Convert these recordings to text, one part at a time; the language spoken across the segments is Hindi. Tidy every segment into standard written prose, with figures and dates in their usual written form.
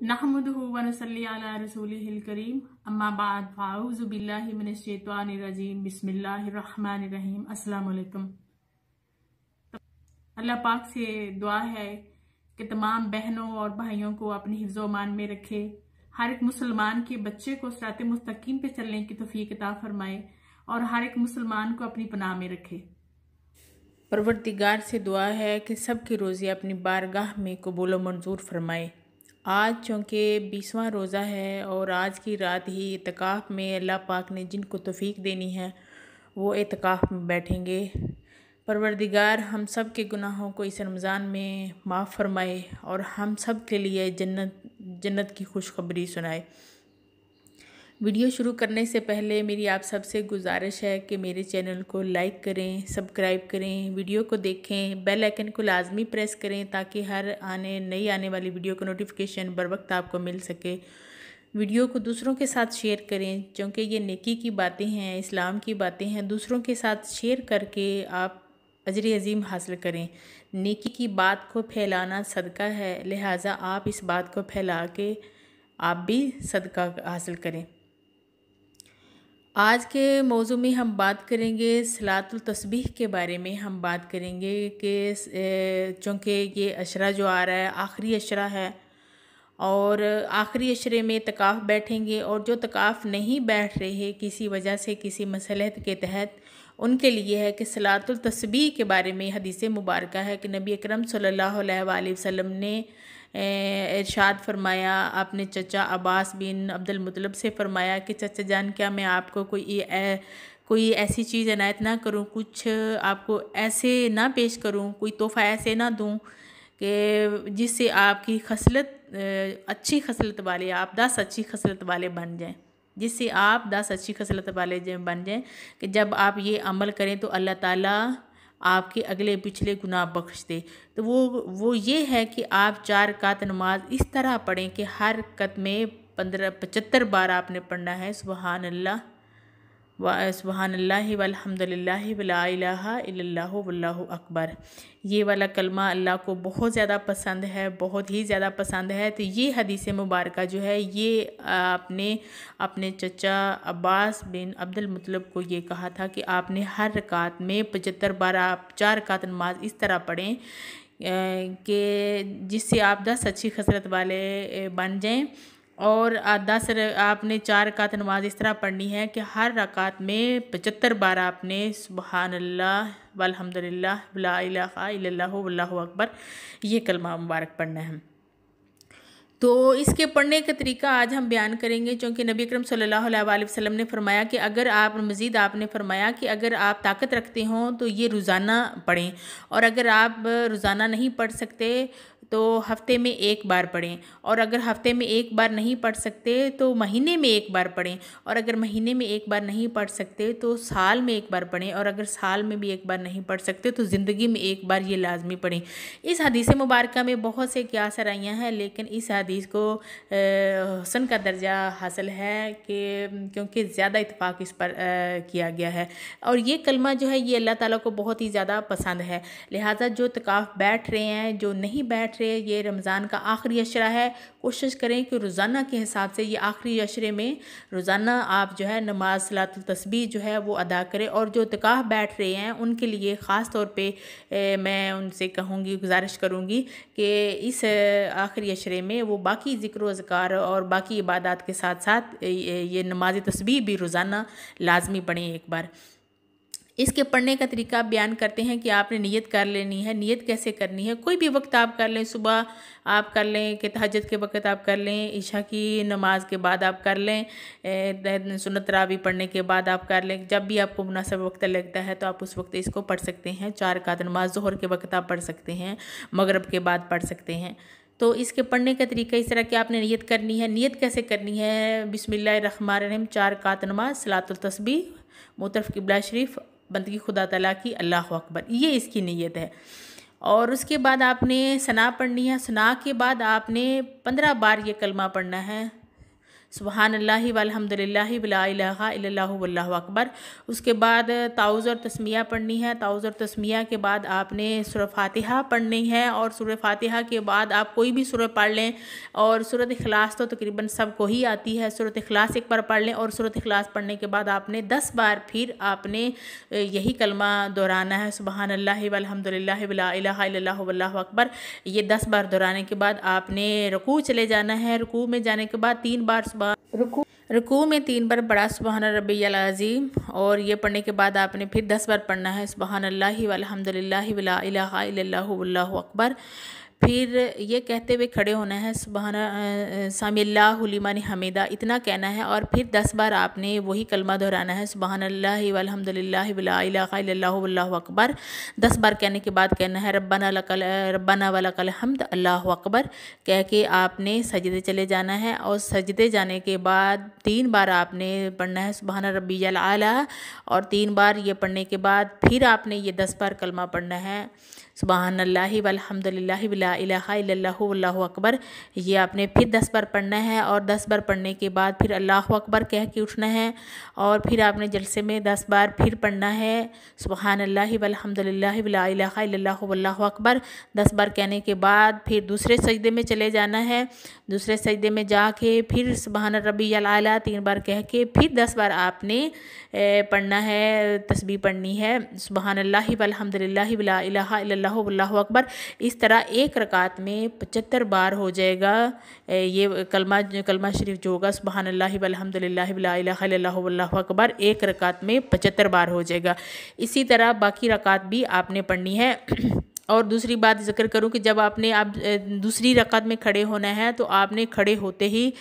नहमदुहु व नसल्ली अला रसूलिहिल करीम अम्मा बाद फ़ाऊज़ु बिल्लाहि मिनश शैतानिर रजीम बिस्मिल्लाहिर रहमानिर रहीम। अस्सलाम वालेकुम। अल्लाह पाक से दुआ है कि तमाम बहनों और भाइयों को अपनी हिफ्ज़ो अमान में रखे, हर एक मुसलमान के बच्चे को सिराते मुस्तकीम पे चलने की तौफीक अता फरमाए और हर एक मुसलमान को अपनी पनाह में रखे। परवरदिगार से दुआ है कि सबकी रोज़ी अपनी बारगाह में कबूल व मंजूर फरमाए। आज चूँकि 20वां रोज़ा है और आज की रात ही इत्काफ़ में अल्लाह पाक ने जिनको तौफीक देनी है वो इत्काफ़ में बैठेंगे। परवरदिगार हम सब के गुनाहों को इस रमज़ान में माफ़ फरमाए और हम सब के लिए जन्नत की खुशखबरी सुनाए। वीडियो शुरू करने से पहले मेरी आप सबसे गुजारिश है कि मेरे चैनल को लाइक करें, सब्सक्राइब करें, वीडियो को देखें, बेल आइकन को लाजमी प्रेस करें ताकि हर नई आने वाली वीडियो का नोटिफिकेशन बर वक्त आपको मिल सके। वीडियो को दूसरों के साथ शेयर करें क्योंकि ये नेकी की बातें हैं, इस्लाम की बातें हैं। दूसरों के साथ शेयर करके आप अजर अजीम हासिल करें। नेकी की बात को फैलाना सदका है, लिहाजा आप इस बात को फैला के आप भी सदका हासिल करें। आज के मौजू में हम बात करेंगे सलातुल तस्बीह के बारे में। हम बात करेंगे कि चूँकि ये अशरा जो आ रहा है आखिरी अशरा है और आखिरी अशरे में तकाफ़ बैठेंगे और जो तकाफ़ नहीं बैठ रहे किसी वजह से किसी मसलहत के तहत, उनके लिए है कि सलातुल तस्बीह के बारे में हदीस मुबारक है कि नबी अकरम सल्लल्लाहु अलैहि वसल्लम ने इरशाद फरमाया, अपने चचा अब्बास बिन अब्दुल मुत्तलिब से फरमाया कि चचा जान क्या मैं आपको कोई ऐसी चीज़ इनायत ना करूं, कुछ आपको ऐसे ना पेश करूं, कोई तोहफ़ा ऐसे ना दूं कि जिससे आपकी खसलत अच्छी खसलत वाले, आप 10 अच्छी खसलत वाले बन जाएं, जिससे आप 10 अच्छी खसलत वाले बन जाएं कि जब आप ये अमल करें तो अल्लाह ताला आपके अगले पिछले गुनाह बख्श दे। तो वो ये है कि आप 4 रकात नमाज इस तरह पढ़ें कि हर रकत में 75 बार आपने पढ़ना है सुबहान अल्लाह वल्हम्दुलिल्लाहि वला इलाहा इल्लल्लाहु वल्लाहु अकबर। ये वाला कलमा अल्लाह को बहुत ज़्यादा पसंद है, बहुत ही ज़्यादा पसंद है। तो ये हदीस मुबारक जो है ये आपने अपने चचा अब्बास बिन अब्दुल मुत्तलिब को ये कहा था कि आपने हर रकात में 75 बार आप 4 रकात नमाज इस तरह पढ़ें कि जिससे आप 10 अच्छी खसरत वाले बन जाएं और 10 आपने 4 रकात नमाज इस तरह पढ़नी है कि हर रकात में 75 बार आपने सुबहान अल्लाह वल्हम्दुलिल्लाह वला इलाहा इल्लल्लाहु वल्लाहु अकबर ये कलमा मुबारक पढ़ना है। तो इसके पढ़ने का तरीका आज हम बयान करेंगे क्योंकि नबी अकरम सल्लल्लाहु अलैहि वसल्लम ने फरमाया कि अगर आप मज़ीद आपने फरमाया कि अगर आप ताकत रखते हों तो ये रोज़ाना पढ़ें और अगर आप रोज़ाना नहीं पढ़ सकते तो हफ़्ते में 1 बार पढ़ें और अगर हफ़्ते में 1 बार नहीं पढ़ सकते तो महीने में 1 बार पढ़ें और अगर महीने में 1 बार नहीं पढ़ सकते तो साल में 1 बार पढ़ें और अगर साल में भी 1 बार नहीं पढ़ सकते तो ज़िंदगी में 1 बार ये लाजमी पढ़ें। इस हदीस मुबारक में बहुत से क़ियास आराइयाँ हैं लेकिन इस हदीस को हसन का दर्जा हासिल है कि क्योंकि ज़्यादा इत्फाक़ इस पर किया गया है और ये कलमा जो है ये अल्लाह ताला को बहुत ही ज़्यादा पसंद है। लिहाजा जो तकाफ़ बैठ रहे हैं, जो नहीं बैठ रहे, ये रमज़ान का आखिरी अशरा है, कोशिश करें कि रोज़ाना के हिसाब से ये आखिरी अशरे में रोज़ाना आप जो है नमाज सलातुल तस्बीह जो है वो अदा करें। और जो तकाफ़ बैठ रहे हैं उनके लिए ख़ास तौर पे मैं उनसे कहूँगी, गुजारिश करूँगी कि इस आखिरी अशरे में वो बाकी ज़िक्र व ज़कार और बाकी इबादत के साथ साथ ये नमाज तस्बीह भी रोज़ाना लाजमी पढ़ें 1 बार। इसके पढ़ने का तरीका आप बयान करते हैं कि आपने नियत कर लेनी है। नियत कैसे करनी है? कोई भी वक्त आप कर लें, सुबह आप कर लें कि तहज्जुद के वक्त आप कर लें, इशा की नमाज के बाद आप कर लें, सुन्नत तरावी पढ़ने के बाद आप कर लें, जब भी आपको मुनासिब वक्त लगता है तो आप उस वक्त इसको पढ़ सकते हैं। 4 रकात नमाज ज़ोहर के वक्त आप पढ़ सकते हैं, मगरिब के बाद पढ़ सकते हैं। तो इसके पढ़ने का तरीका इस तरह कि आपने नियत करनी है। नियत कैसे करनी है? बिस्मिल्लाहिर्रहमानिर्रहीम 4 रकात नमाज सलातुल तस्बीह मुतरफ क़िबला शरीफ बंदगी खुदा ताला की, अल्लाहु अकबर, ये इसकी नीयत है। और उसके बाद आपने सना पढ़नी है। सना के बाद आपने 15 बार ये कलमा पढ़ना है सुबहानल्लाहि वल्हम्दुलिल्लाहि वला इलाहा इल्लल्लाहु वल्लाहु अकबर। उसके बाद ताऊज़ और तस्मिया पढ़नी है। ताऊज़ और तस्मिया के बाद आपने सूरह फातिहा पढ़नी है, और सूरह फातिहा के बाद आप कोई भी सूरह पढ़ लें, और सूरह इखलास तो तकरीबन सबको ही आती है। सूरह इखलास एक बार पढ़ लें, और सूरह इखलास पढ़ने के बाद आपने 10 बार फिर आपने यही कलमा दोहराना है, सुबहानल्लाहि वल्हम्दुलिल्लाहि वला इलाहा इल्लल्लाहु वल्लाहु अकबर। ये 10 बार दोहराने के बाद आपने रुकू चले जाना है। रुकू में जाने के बाद 3 बार रुकू में 3 बार बड़ा सुबहान रब्बियल अज़ीम, और ये पढ़ने के बाद आपने फिर 10 बार पढ़ना है सुबहानल्लाहि वल्हम्दुलिल्लाहि वला इलाहा इल्लल्लाहु वल्लाहु अकबर। फिर ये कहते हुए खड़े होना है, सुबहान समीअल्लाहु लिमन हमीदा, इतना कहना है, और फिर 10 बार आपने वही कलमा दोहराना है, सुबहानल्लाहि वल्हम्दुलिल्लाहि वला इलाहा इल्लल्लाहु वल्लाहु अकबर। 10 बार कहने के बाद कहना है रब्बाना वलकल हम्द अल्लाहु अकबर, कह के आपने सजदे चले जाना है। और सजदे जाने के बाद 3 बार आपने पढ़ना है सुबहान रब्बियल आला, और 3 बार ये पढ़ने के बाद फिर आपने ये 10 बार कलमा पढ़ना है, सुबहानल्लाहि वल्हम्दुलिल्लाहि वला इलाहा इल्लल्लाहु वल्लाहु अकबर। ये आपने फिर 10 बार पढ़ना है, और 10 बार पढ़ने के बाद फिर अल्लाहु अकबर कह के उठना है, और फिर आपने जलसे में 10 बार फिर पढ़ना है, सुबहानल्लाहि वल्हम्दुलिल्लाहि वला इलाहा इल्लल्लाहु वल्लाहु अकबर। 10 बार कहने के बाद फिर दूसरे सजदे में चले जाना है। दूसरे सजदे में जाके फिर सुबहान रब्बियल आला 3 बार कह के फिर 10 बार आपने पढ़ना है, तस्बीह पढ़नी है, सुबहानल्लाहि वल्हम्दुलिल्लाहि वला इलाहा इल्लल्लाहु वल्लाहु अकबर। इस तरह एक रकात में 75 बार हो जाएगा ये कलमा शरीफ जो होगा, सुबहानल्लाहि वल्हम्दुलिल्लाहि वला इलाहा इल्लल्लाहु वल्लाहु अकबर, एक रकात में 75 बार हो जाएगा। इसी तरह बाकी रकात भी आपने पढ़नी है। और दूसरी बात जिक्र करूं कि जब आपने दूसरी रकात में खड़े होना है, तो आपने खड़े होते ही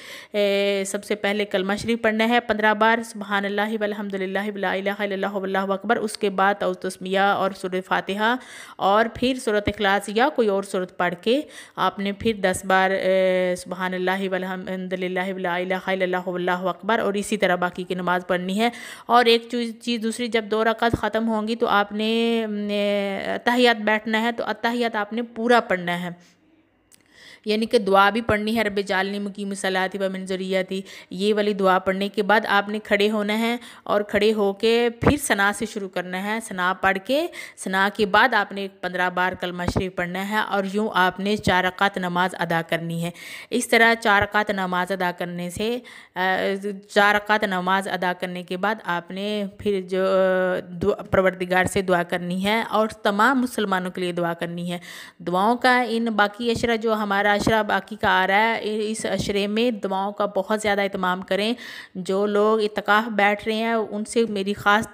सबसे पहले कलमा शरीफ पढ़ना है 15 बार, सुबहानल्लाहि वल्हम्दुलिल्लाहि वला इलाहा इल्लल्लाहु वल्लाहु अकबर। उसके बाद ताऊज़ तस्मिया और सूरह फातिहा, और फिर सूरह इखलास या कोई और सूरत पढ़ के आपने फिर 10 बार सुबहानल्लाहि वल्हम्दुलिल्लाहि वला इलाहा इल्लल्लाहु वल्लाहु अकबर, और इसी तरह बाकी की नमाज़ पढ़नी है। और एक चीज़ दूसरी, जब 2 रकात ख़त्म होंगी तो आपने तहियात बैठना है, तो अत्तहियात आपने पूरा पढ़ना है, यानी कि दुआ भी पढ़नी है, रब्बे जालनी मुकीम सलाती व मिन ज़ुर्रियती, ये वाली दुआ पढ़ने के बाद आपने खड़े होना है, और खड़े होके फिर सना से शुरू करना है। सना पढ़ के, सना के बाद आपने 15 बार कलमा शरीफ पढ़ना है, और यूँ आपने 4 रकात नमाज अदा करनी है। इस तरह 4 रकात नमाज अदा करने से 4 रकात नमाज अदा करने के बाद आपने फिर जो परवरदिगार से दुआ करनी है, और तमाम मुसलमानों के लिए दुआ करनी है। दुआओं का इन बाकी अशरा जो हमारा अशरा बाकी का आ रहा है, इस अशरे में दुआओं का बहुत ज़्यादा इत्माम करें। जो लोग इत्काफ़ बैठ रहे हैं, उनसे मेरी ख़ास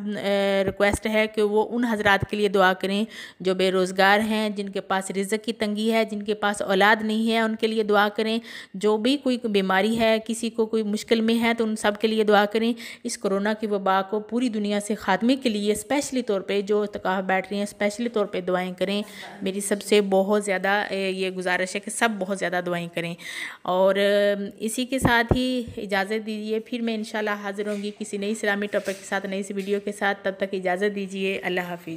रिक्वेस्ट है कि वो उन हज़रात के लिए दुआ करें जो बेरोज़गार हैं, जिनके पास रिज़्क़ की तंगी है, जिनके पास औलाद नहीं है, उनके लिए दुआ करें। जो भी कोई बीमारी है, किसी को कोई मुश्किल में है, तो उन सब के लिए दुआ करें। इस कोरोना की वबा को पूरी दुनिया से ख़ात्मे के लिए स्पेशली तौर पे जो इत्काफ़ बैठ रही हैं, स्पेशली तौर पे दुआएं करें। मेरी सबसे बहुत ज़्यादा ये गुजारिश है कि सब बहुत ज़्यादा दुआएं करें। और इसी के साथ ही इजाज़त दीजिए, फिर मैं इंशाल्लाह हाज़िर होंगी किसी नई इस्लामी टॉपिक के साथ, नई सी वीडियो के साथ। तब तक इजाज़त दीजिए, अल्लाह हाफ़िज़।